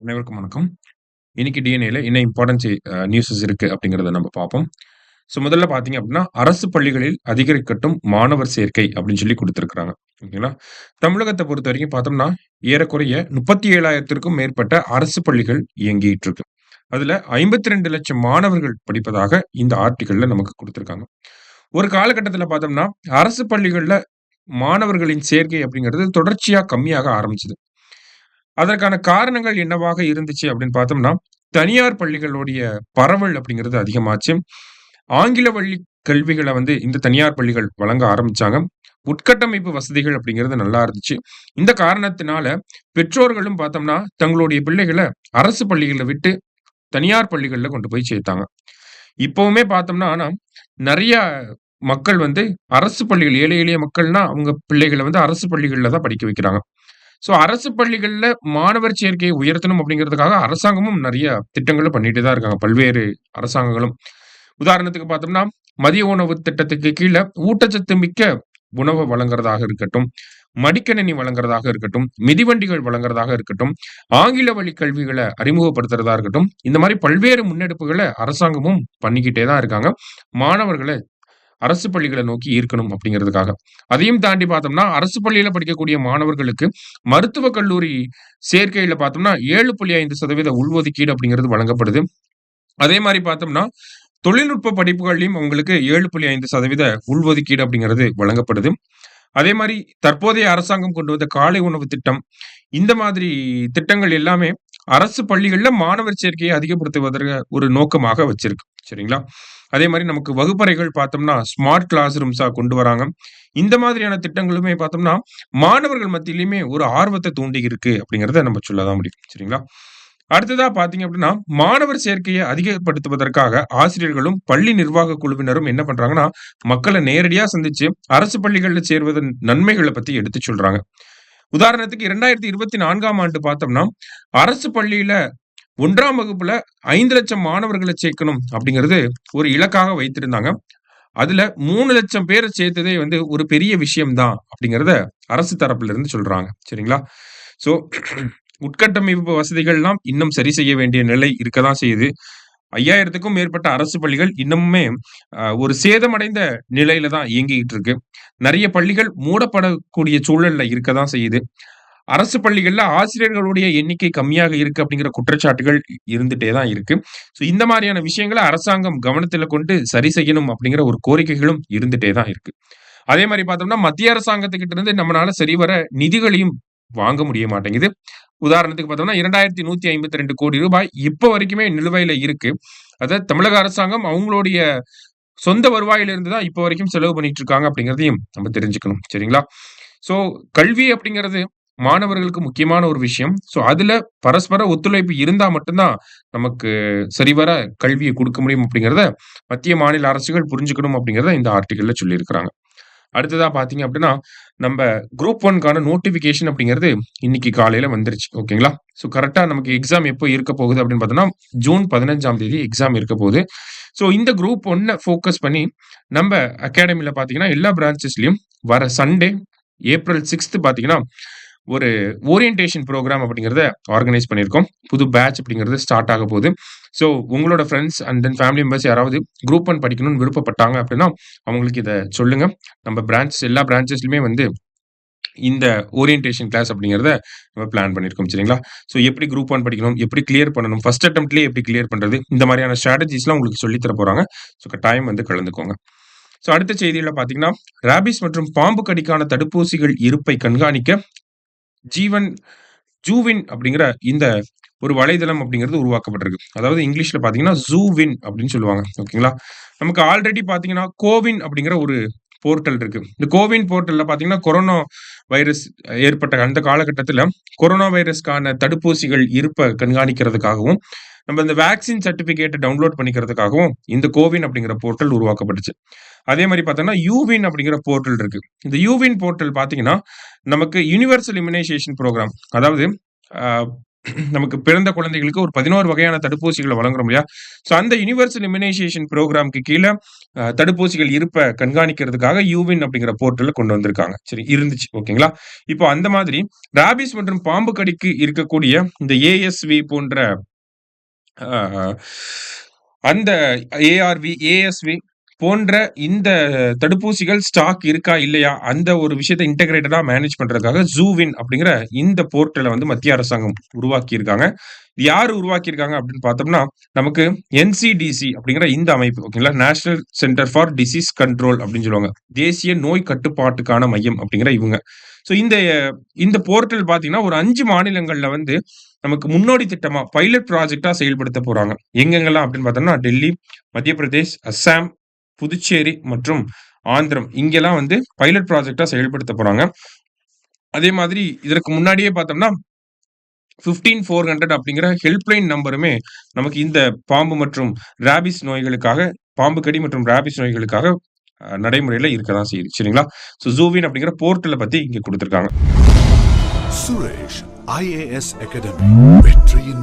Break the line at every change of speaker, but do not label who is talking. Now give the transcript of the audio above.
அனைவருக்கும் வணக்கம். இன்னைக்கு டிஎன்ஏல என்ன இம்பார்ட்டன்ட் நியூஸஸ் இருக்கு அப்படிங்கிறத நம்ம பார்ப்போம். முதல்ல பார்த்தீங்க அப்படின்னா, அரசு பள்ளிகளில் அதிகரிக்கட்டும் மாணவர் சேர்க்கை அப்படின்னு சொல்லி குடுத்திருக்காங்க. ஓகேங்களா? தமிழகத்த பொறுத்தவரைக்கும் பார்த்தோம்னா, ஏறக்குறைய 37,000த்திற்கும் மேற்பட்ட அரசு பள்ளிகள் இயங்கிட்டு இருக்கு. அதுல 52,00,000 மாணவர்கள் படிப்பதாக இந்த ஆர்டிக்கிள்ல நமக்கு குடுத்திருக்காங்க. ஒரு காலகட்டத்தில பார்த்தோம்னா, அரசு பள்ளிகள்ல மாணவர்களின் சேர்க்கை அப்படிங்கிறது தொடர்ச்சியா கம்மியாக ஆரம்பிச்சது. அதற்கான காரணங்கள் என்னவாக இருந்துச்சு அப்படின்னு பார்த்தோம்னா, தனியார் பள்ளிகளுடைய பரவல் அப்படிங்கிறது அதிகமாச்சு. ஆங்கில வழி கல்விகள வந்து இந்த தனியார் பள்ளிகள் வழங்க ஆரம்பிச்சாங்க. உட்கட்டமைப்பு வசதிகள் அப்படிங்கிறது நல்லா இருந்துச்சு. இந்த காரணத்தினால பெற்றோர்களும் பார்த்தோம்னா, தங்களுடைய பிள்ளைகள அரசு பள்ளிகள விட்டு தனியார் பள்ளிகள்ல கொண்டு போய் சேர்த்தாங்க. இப்பவுமே பார்த்தோம்னா, ஆனா நெறைய மக்கள் வந்து அரசு பள்ளிகள் ஏழை எளிய மக்கள்னா, அவங்க பிள்ளைகள வந்து அரசு பள்ளிகள்ல தான் படிக்க வைக்கிறாங்க. அரசு பள்ளிகள்ல மாணவர் சேர்க்கையை உயர்த்தணும் அப்படிங்கிறதுக்காக அரசாங்கமும் நெறைய திட்டங்கள பண்ணிட்டு தான் இருக்காங்க. பல்வேறு அரசாங்கங்களும். உதாரணத்துக்கு பார்த்தோம்னா, மதிய உணவு திட்டத்துக்கு கீழ ஊட்டச்சத்து மிக்க உணவு வழங்குறதாக இருக்கட்டும், மடிக்கணினி வழங்குறதாக இருக்கட்டும், மிதிவண்டிகள் வழங்குறதாக இருக்கட்டும், ஆங்கில வழி கல்விகள அறிமுகப்படுத்துறதா இருக்கட்டும், இந்த மாரி பல்வேறு முன்னெடுப்புகள அரசாங்கமும் பண்ணிக்கிட்டே தான் இருக்காங்க. மாணவர்கள அரசு பள்ளிகள நோக்கி ஈர்க்கணும் அப்படிங்கிறதுக்காக. அதையும் தாண்டி பார்த்தோம்னா, அரசு பள்ளியில படிக்கக்கூடிய மாணவர்களுக்கு மருத்துவக் கல்லூரி சேர்க்கையில பார்த்தோம்னா, 7.5% உள்ஒதுக்கீடு அப்படிங்கிறது வழங்கப்படுது. அதே மாரி பார்த்தோம்னா, தொழில்நுட்ப படிப்புகள்லயும் உங்களுக்கு 7.5% உள்ஒதுக்கீடு அப்படிங்கிறது வழங்கப்படுது. அதே மாரி தற்போதைய அரசாங்கம் கொண்டு வந்த காலை உணவு திட்டம், இந்த மாதிரி திட்டங்கள் எல்லாமே அரசு பள்ளிகள்ல மாணவர் சேர்க்கையை அதிகப்படுத்துவதற்கு ஒரு நோக்கமாக வச்சிருக்கு. சரிங்களா? அதே மாரி நமக்கு வகுப்பறைகள் பார்த்தோம்னா, ஸ்மார்ட் கிளாஸ் ரூம்ஸா கொண்டு வராங்க. இந்த மாதிரியான திட்டங்களுமே பார்த்தோம்னா, மாணவர்கள் மத்தியிலயுமே ஒரு ஆர்வத்த தூண்டி இருக்கு அப்படிங்கிறத நம்ம சொல்ல தான் முடியும். சரிங்களா? அடுத்ததா பார்த்தீங்க அப்படின்னா, மாணவர் சேர்க்கைய அதிகப்படுத்துவதற்காக ஆசிரியர்களும், பள்ளி நிர்வாக குழுவினரும் என்ன பண்றாங்கன்னா, மக்கள நேரடியா சந்திச்சு அரசு பள்ளிகள்ல சேர்வதன் நன்மைகள பத்தி எடுத்துச் சொல்றாங்க. உதாரணத்துக்கு 2024ஆம் ஆண்டு பார்த்தோம்னா, அரசு பள்ளியில 1ஆம் வகுப்புல 5,00,000 மாணவர்கள சேர்க்கணும் அப்படிங்கிறது ஒரு இலக்காக வைத்திருந்தாங்க. அதுல 3,00,000 பேர சேர்த்ததே வந்து ஒரு பெரிய விஷயம் தான் அப்படிங்கிறத அரசு தரப்புல இருந்து சொல்றாங்க. சரிங்களா? ஸோ உட்கட்டமைப்பு வசதிகள்லாம் இன்னும் சரி செய்ய வேண்டிய நிலை இருக்க தான் செய்யுது. 5,000த்துக்கும் மேற்பட்ட அரசு பள்ளிகள் இன்னமுமே ஒரு சேதமடைந்த நிலையில தான் இயங்கிட்டு இருக்கு. நெறைய பள்ளிகள் மூடப்படக்கூடிய சூழல்ல இருக்க தான் செய்யுது. அரசு பள்ளிகள்ல ஆசிரியர்களுடைய எண்ணிக்கை கம்மியாக இருக்கு அப்படிங்கிற குற்றச்சாட்டுகள் இருந்துட்டே தான் இருக்கு. இந்த மாரியான விஷயங்கள அரசாங்கம் கவனத்துல கொண்டு சரி செய்யணும் அப்படிங்கிற ஒரு கோரிக்கைகளும் இருந்துட்டே தான் இருக்கு. அதே மாரி பார்த்தோம்னா, மத்திய அரசாங்கத்துக்கிட்ட இருந்து நம்மனால சரிவர நிதிகளையும் வாங்க முடிய மாட்டேங்குது. உதாரணத்துக்கு பார்த்தோம்னா, ரூ. 2,152,00,00,000 இப்ப வரைக்குமே நிலுவையில இருக்கு. அத தமிழக அரசாங்கம் அவங்களுடைய சொந்த வருவாயிலிருந்து தான் இப்ப வரைக்கும் செலவு பண்ணிட்டு இருக்காங்க அப்படிங்கிறதையும் நம்ம தெரிஞ்சுக்கணும். சரிங்களா? ஸோ கல்வி அப்படிங்கிறது மாணவர்களுக்கு முக்கியமான ஒரு விஷயம். அதுல பரஸ்பர ஒத்துழைப்பு இருந்தா மட்டும் தான் நமக்கு சரிவர கல்விய குடுக்க முடியும் அப்படிங்கிறத மத்திய, மாநில அரசுகள் புரிஞ்சுக்கணும் அப்படிங்கிறத இந்த ஆர்டிக்கிள்ல சொல்லியிருக்கிறாங்க. அடுத்ததா பார்த்தீங்க அப்படின்னா, நம்ப குரூப் 1க்கான நோட்டிஃபிகேஷன் அப்படிங்கிறது இன்னைக்கு காலையில வந்துருச்சு. ஓகேங்களா? கரெக்ட்டா நமக்கு எக்ஸாம் எப்போ இருக்க போகுது அப்படின்னு பார்த்தோம்னா, ஜூன் 15ஆம் தேதி எக்ஸாம் இருக்க போகுது. இந்த குரூப் 1 ஃபோக்கஸ் பண்ணி நம்ப அகாடமில பார்த்தீங்கன்னா, எல்லா பிரான்ச்சஸ்லயும் வர சண்டே ஏப்ரல் 6த் பார்த்தீங்கன்னா, ஒரு ஓரியன்டேஷன் புரோகிராம் அப்படிங்கிறத ஆர்கனைஸ் பண்ணியிருக்கோம். புது பேட்ச் அப்படிங்கிறது ஸ்டார்ட் ஆக போகுது. உங்களோட friends and then family members யாராவது குரூப் 1 படிக்கணும்னு விருப்பப்பட்டாங்க அப்படின்னா, அவங்களுக்கு இத சொல்லுங்க. நம்ம எல்லா பிரான்ச்சஸ்லயுமே வந்து இந்த ஓரியன்டேஷன் கிளாஸ் அப்படிங்கிறத நம்ம பிளான் பண்ணியிருக்கோம். சரிங்களா? எப்படி குரூப் 1 படிக்கணும்? எப்படி கிளியர் பண்ணணும்? ஃபர்ஸ்ட் அட்டெம்ப்ட்லயே எப்படி கிளியர் பண்றது? இந்த மாரியான ஸ்ட்ராட்டஜிஸ்லாம் உங்களுக்கு சொல்லி தர போறாங்க. கட்டாயம் வந்து கலந்துக்கோங்க. அடுத்த செய்தியில பார்த்தீங்கன்னா, ராபீஸ் மற்றும் பாம்பு கடிக்கான தடுப்பூசிகள் இருப்பை கண்காணிக்க ஜீவன் ஜூவின் அப்படிங்கிற இந்த ஒரு வலைதளம் அப்படிங்கிறது உருவாக்கப்பட்டிருக்கு. அதாவது இங்கிலீஷ்ல பார்த்தீங்கன்னா, ஜூவின் அப்படின்னு சொல்லுவாங்க. ஓகேங்களா? நமக்கு ஆல்ரெடி பார்த்தீங்கன்னா, கோவின் அப்படிங்கிற ஒரு போர்ட்டல் இருக்கு. இந்த கோவின் போர்ட்டல்ல பார்த்தீங்கன்னா, கொரோனா வைரஸ் ஏற்பட்ட அந்த காலகட்டத்தில கொரோனா வைரஸ்க்கான தடுப்பூசிகள் இருப்ப கண்காணிக்கிறதுக்காகவும், நம்ம இந்த வேக்சின் சர்டிபிகேட்ட டவுன்லோட் பண்ணிக்கிறதுக்காகவும் இந்த கோவின் அப்படிங்கிற போர்ட்டல் உருவாக்கப்பட்டுச்சு. அதே மாரி பார்த்தோம்னா, யூவின் அப்படிங்கிற போர்ட்டல் இருக்கு. இந்த யூவின் போர்ட்டல் பார்த்தீங்கன்னா, நமக்கு யுனிவர்சல் இம்யூனைசேஷன் புரோகிராம் அதாவது அ நமக்கு பிறந்த குழந்தைகளுக்கு ஒரு 11 வகையான தடுப்பூசிகள வழங்குறோம் இல்லையா? ஸோ அந்த யுனிவர்சல் இம்யூனைசேஷன் புரோகிராம்க்கு கீழ தடுப்பூசிகள் இருப்ப கண்காணிக்கிறதுக்காக யூவின் அப்படிங்கிற போர்ட்டல கொண்டு வந்திருக்காங்க. சரி இருந்துச்சு. ஓகேங்களா? இப்போ அந்த மாதிரி ராபீஸ் மற்றும் பாம்பு கடிக்கு இருக்கக்கூடிய இந்த ஏஎஸ்வி போன்ற அ அந்த ஏஆர்வி, ஏஎஸ்வி போன்ற இந்த தடுப்பூசிகள் ஸ்டாக் இருக்கா? இல்லையா? அந்த ஒரு விஷயத்த இன்டகிரேட்டடா மேனேஜ் பண்றதுக்காக ஜூவின் அப்படிங்கிற இந்த போர்ட்டல வந்து மத்திய அரசாங்கம் உருவாக்கியிருக்காங்க. இது யாரு உருவாக்கியிருக்காங்க அப்படின்னு பார்த்தோம்னா, நமக்கு என்சிடிசி அப்படிங்கிற இந்த அமைப்பு ஓகேங்களா? National centre for disease control அப்படின்னு சொல்லுவாங்க. தேசிய நோய் கட்டுப்பாட்டுக்கான மையம் அப்படிங்கிற இவங்க. ஸோ இந்த போர்ட்டல் பார்த்தீங்கன்னா, ஒரு 5 மாநிலங்கள்ல வந்து நமக்கு முன்னோடி திட்டமா, பைலட் ப்ராஜெக்ட்டா செயல்படுத்த போறாங்க. எங்கெங்கலாம் அப்படின்னு பார்த்தோம்னா, டெல்லி, மத்திய பிரதேஷ், அஸ்ஸாம், புதுச்சேரி மற்றும் ஆந்திரம். இங்கெல்லாம் வந்து பைலட் ப்ராஜெக்ட்டா செயல்படுத்த போறாங்க. அதே மாதிரி இதற்கு முன்னாடியே பார்த்தோம்னா, 15400 அப்படிங்கிற ஹெல்ப்லைன் நம்பருமே நமக்கு இந்த பாம்பு மற்றும் ராபீஸ் நோய்களுக்காக பாம்பு கடி மற்றும் ராபீஸ் நோய்களுக்காக நடைமுறையில இருக்க தான் செய்யுது. சரிங்களா? ஸோ ஜூவின் அப்படிங்கிற போர்ட்டல பத்தி இங்க குடுத்திருக்காங்க.
சுரேஷ் ஐஏஎஸ் அகாடமி வெற்றியின்